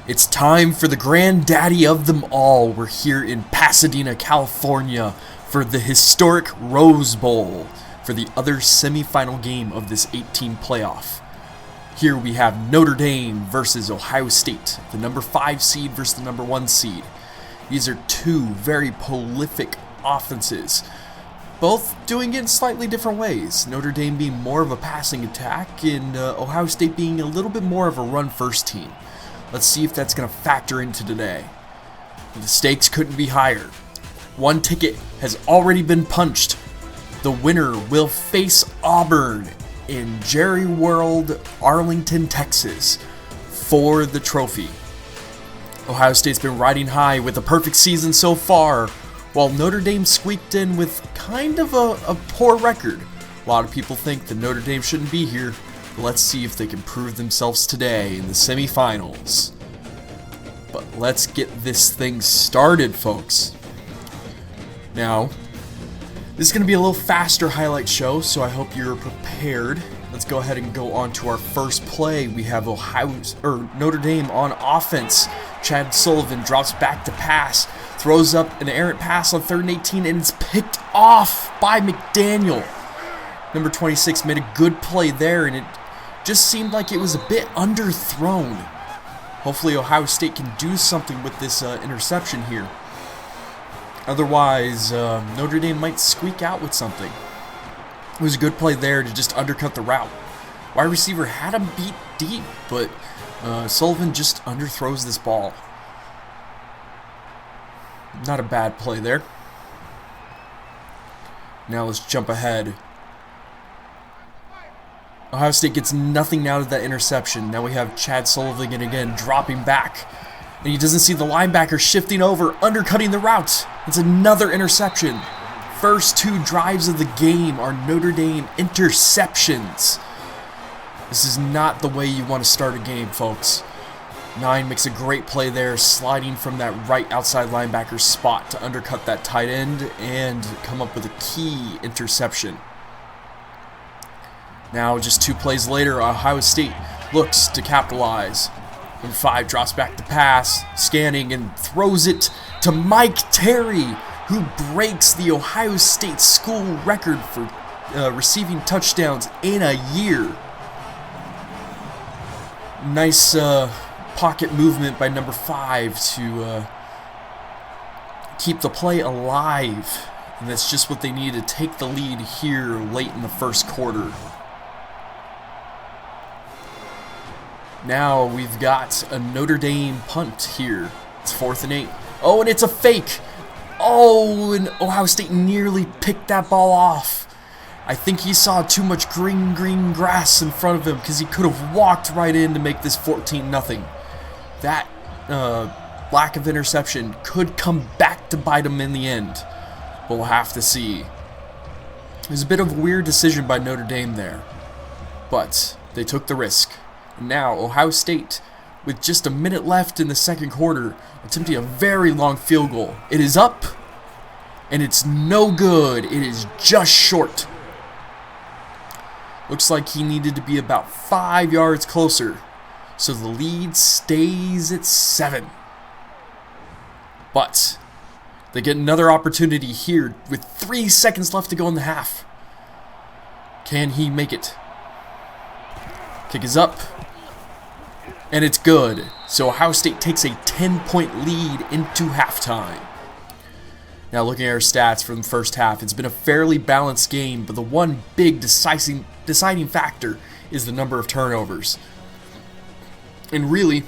It's time for the granddaddy of them all. We're here in Pasadena, California for the historic Rose Bowl for the other semifinal game of this 8-team playoff. Here we have Notre Dame versus Ohio State, the number 5 seed versus the number 1 seed. These are two very prolific offenses, both doing it in slightly different ways. Notre Dame being more of a passing attack and Ohio State being a little bit more of a run-first team. Let's see if that's going to factor into today. The stakes couldn't be higher. One ticket has already been punched. The winner will face Auburn in Jerry World, Arlington, Texas for the trophy. Ohio State's been riding high with a perfect season so far, while Notre Dame squeaked in with kind of a poor record. A lot of people think that Notre Dame shouldn't be here. Let's see if they can prove themselves today in the semifinals. But let's get this thing started, folks. Now, this is going to be a little faster highlight show, so I hope you're prepared. Let's go ahead and go on to our first play. We have Notre Dame on offense. Chad Sullivan drops back to pass, throws up an errant pass on 3rd and 18, and it's picked off by McDaniel. Number 26 made a good play there, and it just seemed like it was a bit underthrown. Hopefully Ohio State can do something with this interception here. Otherwise, Notre Dame might squeak out with something. It was a good play there to just undercut the route. Wide receiver had him beat deep, but Sullivan just underthrows this ball. Not a bad play there. Now let's jump ahead. Ohio State gets nothing out of that interception. Now we have Chad Sullivan again dropping back. And he doesn't see the linebacker shifting over, undercutting the route. It's another interception. First 2 drives of the game are Notre Dame interceptions. This is not the way you want to start a game, folks. 9 makes a great play there, sliding from that right outside linebacker spot to undercut that tight end and come up with a key interception. Now, just 2 plays later, Ohio State looks to capitalize. Number 5 drops back to pass, scanning, and throws it to Mike Terry, who breaks the Ohio State school record for receiving touchdowns in a year. Nice pocket movement by number 5 to keep the play alive. And that's just what they need to take the lead here late in the first quarter. Now we've got a Notre Dame punt here. It's 4th and 8. Oh, and it's a fake. Oh, and Ohio State nearly picked that ball off. I think he saw too much green grass in front of him because he could have walked right in to make this 14-0. That lack of interception could come back to bite him in the end. But we'll have to see. It was a bit of a weird decision by Notre Dame there. But they took the risk. Now, Ohio State, with just a minute left in the second quarter, attempting a very long field goal. It is up, and it's no good. It is just short. Looks like he needed to be about 5 yards closer, so the lead stays at 7. But they get another opportunity here with 3 seconds left to go in the half. Can he make it? Kick is up. And it's good. So Ohio State takes a 10-point lead into halftime. Now looking at our stats from the first half, it's been a fairly balanced game, but the one big deciding factor is the number of turnovers. And really,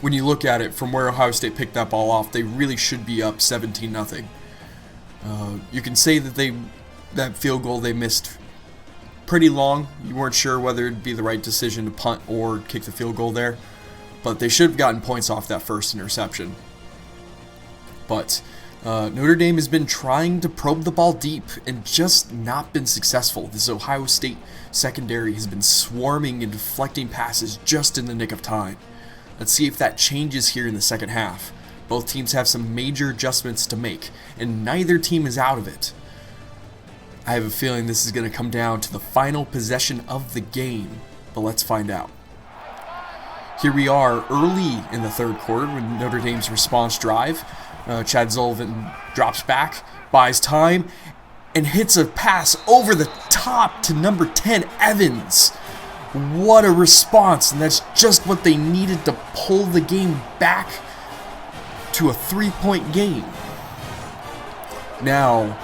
when you look at it from where Ohio State picked that ball off, they really should be up 17-0. You can say that that field goal they missed pretty long. You weren't sure whether it'd be the right decision to punt or kick the field goal there, but they should have gotten points off that first interception. But Notre Dame has been trying to probe the ball deep and just not been successful. This Ohio State secondary has been swarming and deflecting passes just in the nick of time. Let's see if that changes here in the second half. Both teams have some major adjustments to make, and neither team is out of it. I have a feeling this is going to come down to the final possession of the game, but let's find out. here we are early in the third quarter with Notre Dame's response drive. Chad Sullivan drops back, buys time, and hits a pass over the top to number 10, Evans. What a response, and that's just what they needed to pull the game back to a 3-point game. Now,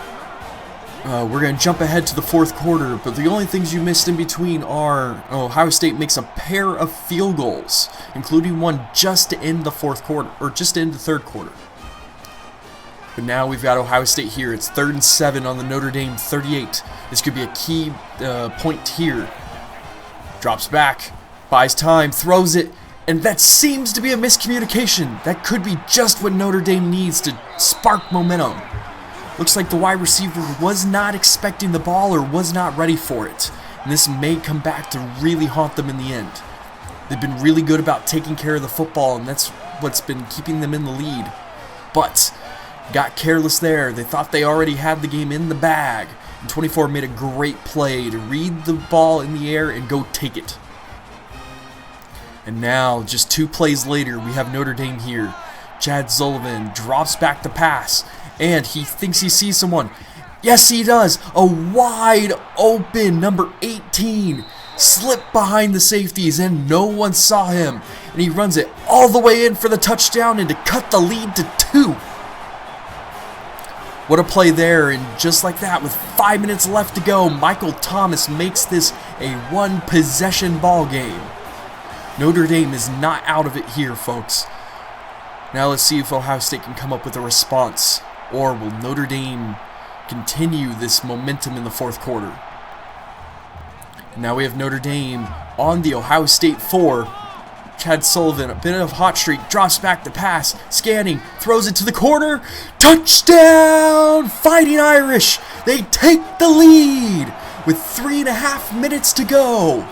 we're going to jump ahead to the fourth quarter, but the only things you missed in between are Ohio State makes a pair of field goals, including one just to end the fourth quarter, or just to end the third quarter. But now we've got Ohio State here. It's 3rd and 7 on the Notre Dame 38. This could be a key point here. Drops back, buys time, throws it, and that seems to be a miscommunication. That could be just what Notre Dame needs to spark momentum. Looks like the wide receiver was not expecting the ball or was not ready for it. And this may come back to really haunt them in the end. They've been really good about taking care of the football, and that's what's been keeping them in the lead. But got careless there. They thought they already had the game in the bag. And 24 made a great play to read the ball in the air and go take it. And now, just 2 plays later, we have Notre Dame here. Chad Sullivan drops back to pass, and he thinks he sees someone. Yes, he does. A wide open number 18 slipped behind the safeties, and no one saw him. And he runs it all the way in for the touchdown and to cut the lead to 2. What a play there, and just like that, with 5 minutes left to go, Michael Thomas makes this a 1-possession ball game. Notre Dame is not out of it here, folks. Now let's see if Ohio State can come up with a response, or will Notre Dame continue this momentum in the fourth quarter? Now we have Notre Dame on the Ohio State 4. Chad Sullivan, a bit of hot streak, drops back to pass, scanning, throws it to the corner. Touchdown! Fighting Irish! They take the lead with 3.5 minutes to go.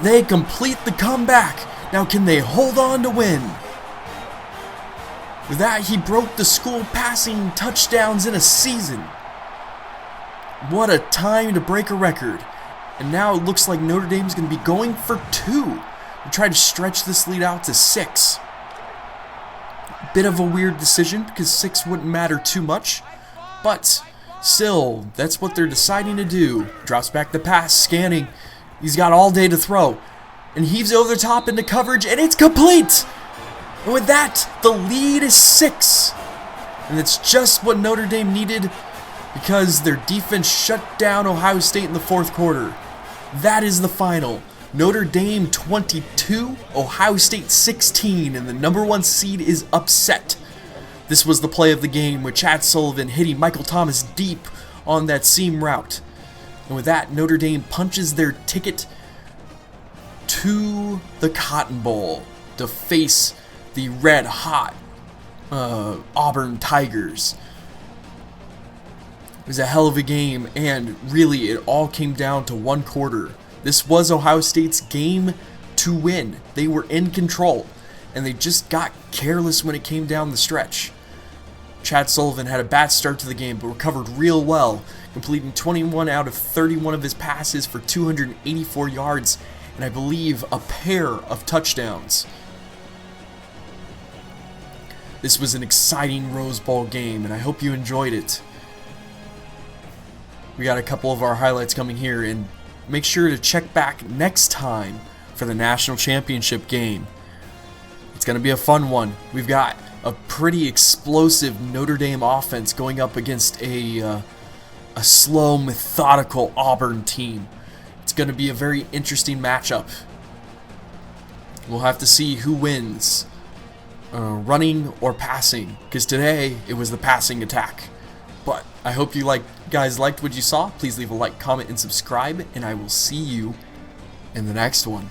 They complete the comeback. Now can they hold on to win? With that, he broke the school passing touchdowns in a season. What a time to break a record. And now it looks like Notre Dame's going to be going for 2. And try to stretch this lead out to 6. Bit of a weird decision because 6 wouldn't matter too much. But still, that's what they're deciding to do. Drops back the pass, scanning. He's got all day to throw. And heaves over the top into coverage, and it's complete! And with that, the lead is 6. And it's just what Notre Dame needed because their defense shut down Ohio State in the fourth quarter. That is the final. Notre Dame 22, Ohio State 16, and the number 1 seed is upset. This was the play of the game with Chad Sullivan hitting Michael Thomas deep on that seam route. And with that, Notre Dame punches their ticket to the Cotton Bowl to face the red-hot Auburn Tigers. It was a hell of a game, and really it all came down to one quarter. This was Ohio State's game to win. They were in control, and they just got careless when it came down the stretch. Chad Sullivan had a bad start to the game, but recovered real well, completing 21 out of 31 of his passes for 284 yards, and I believe a pair of touchdowns. This was an exciting Rose Bowl game, and I hope you enjoyed it. We got a couple of our highlights coming here, and make sure to check back next time for the national championship game. It's going to be a fun one. We've got a pretty explosive Notre Dame offense going up against a slow, methodical Auburn team. It's going to be a very interesting matchup. We'll have to see who wins, running or passing, because today it was the passing attack. But I hope you guys liked what you saw. Please leave a like, comment, and subscribe, and I will see you in the next one.